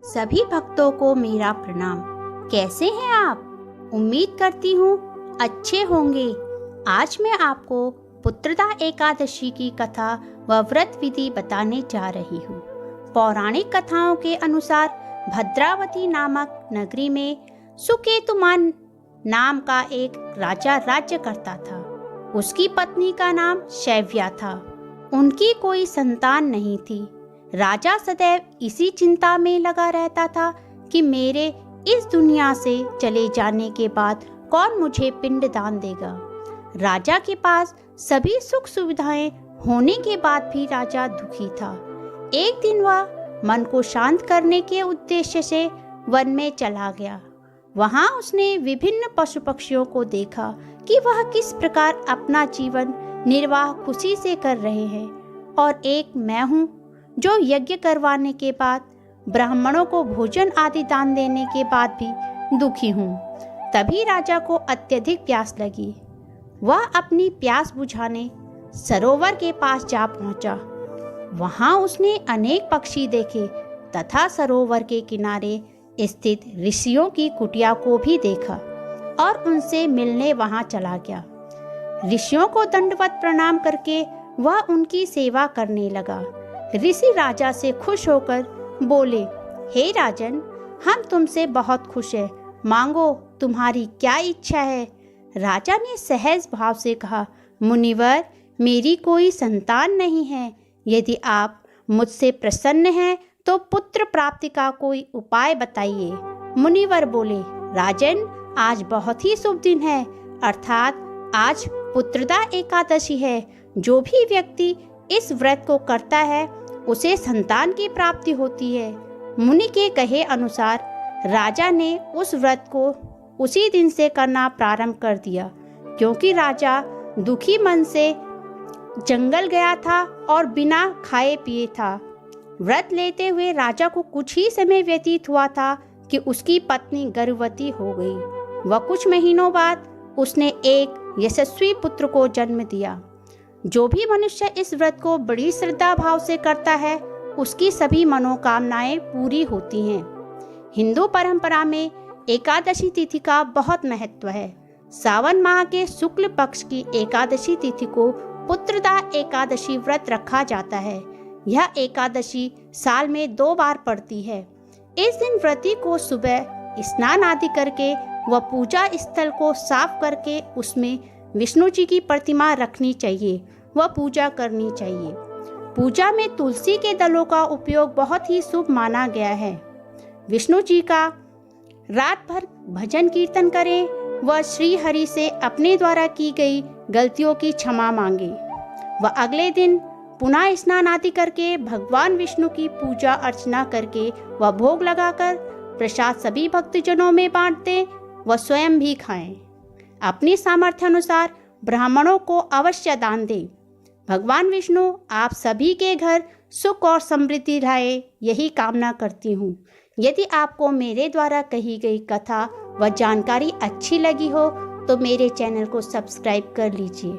सभी भक्तों को मेरा प्रणाम। कैसे हैं आप? उम्मीद करती हूँ अच्छे होंगे। आज मैं आपको पुत्रदा एकादशी की कथा व व्रत विधि बताने जा रही हूँ। पौराणिक कथाओं के अनुसार भद्रावती नामक नगरी में सुकेतुमान नाम का एक राजा राज्य करता था। उसकी पत्नी का नाम शैव्या था। उनकी कोई संतान नहीं थी। राजा सदैव इसी चिंता में लगा रहता था कि मेरे इस दुनिया से चले जाने के बाद कौन मुझे पिंडदान देगा। राजा के पास सभी सुख सुविधाएं होने के बाद भी राजा दुखी था। एक दिन वह मन को शांत करने के उद्देश्य से वन में चला गया। वहां उसने विभिन्न पशु पक्षियों को देखा कि वह किस प्रकार अपना जीवन निर्वाह खुशी से कर रहे हैं, और एक मैं हूँ जो यज्ञ करवाने के बाद ब्राह्मणों को भोजन आदि दान देने के बाद भी दुखी हूँ। तभी राजा को अत्यधिक प्यास लगी। वह अपनी प्यास बुझाने सरोवर के पास जा पहुंचा। वहां उसने अनेक पक्षी देखे तथा सरोवर के किनारे स्थित ऋषियों की कुटिया को भी देखा और उनसे मिलने वहां चला गया। ऋषियों को दंडवत प्रणाम करके वह उनकी सेवा करने लगा। ऋषि राजा से खुश होकर बोले, हे राजन, हम तुमसे बहुत खुश हैं। मांगो, तुम्हारी क्या इच्छा है? राजा ने सहज भाव से कहा, मुनिवर, मेरी कोई संतान नहीं है। यदि आप मुझसे प्रसन्न हैं तो पुत्र प्राप्ति का कोई उपाय बताइए। मुनिवर बोले, राजन, आज बहुत ही शुभ दिन है, अर्थात आज पुत्रदा एकादशी है। जो भी व्यक्ति इस व्रत को करता है उसे संतान की प्राप्ति होती है। मुनि के कहे अनुसार राजा ने उस व्रत को उसी दिन से करना प्रारंभ कर दिया। क्योंकि राजा दुखी मन से जंगल गया था और बिना खाए पिए था। व्रत लेते हुए राजा को कुछ ही समय व्यतीत हुआ था कि उसकी पत्नी गर्भवती हो गई। वह कुछ महीनों बाद उसने एक यशस्वी पुत्र को जन्म दिया। जो भी मनुष्य इस व्रत को बड़ी श्रद्धा भाव से करता है उसकी सभी मनोकामनाएं पूरी होती हैं। हिंदू परंपरा में एकादशी तिथि का बहुत महत्व है। सावन माह के शुक्ल पक्ष की एकादशी तिथि को पुत्रदा एकादशी व्रत रखा जाता है। यह एकादशी साल में 2 बार पड़ती है। इस दिन व्रती को सुबह स्नान आदि करके व पूजा स्थल को साफ करके उसमें विष्णु जी की प्रतिमा रखनी चाहिए व पूजा करनी चाहिए। पूजा में तुलसी के दलों का उपयोग बहुत ही शुभ माना गया है। विष्णु जी का रात भर भजन कीर्तन करें व श्री हरि से अपने द्वारा की गई गलतियों की क्षमा मांगे। व अगले दिन पुनः स्नान आदि करके भगवान विष्णु की पूजा अर्चना करके व भोग लगाकर प्रसाद सभी भक्तजनों में बांट दें व स्वयं भी खाएं। अपनी सामर्थ्य अनुसार ब्राह्मणों को अवश्य दान दें। भगवान विष्णु आप सभी के घर सुख और समृद्धि लाए, यही कामना करती हूँ। यदि आपको मेरे द्वारा कही गई कथा व जानकारी अच्छी लगी हो तो मेरे चैनल को सब्सक्राइब कर लीजिए।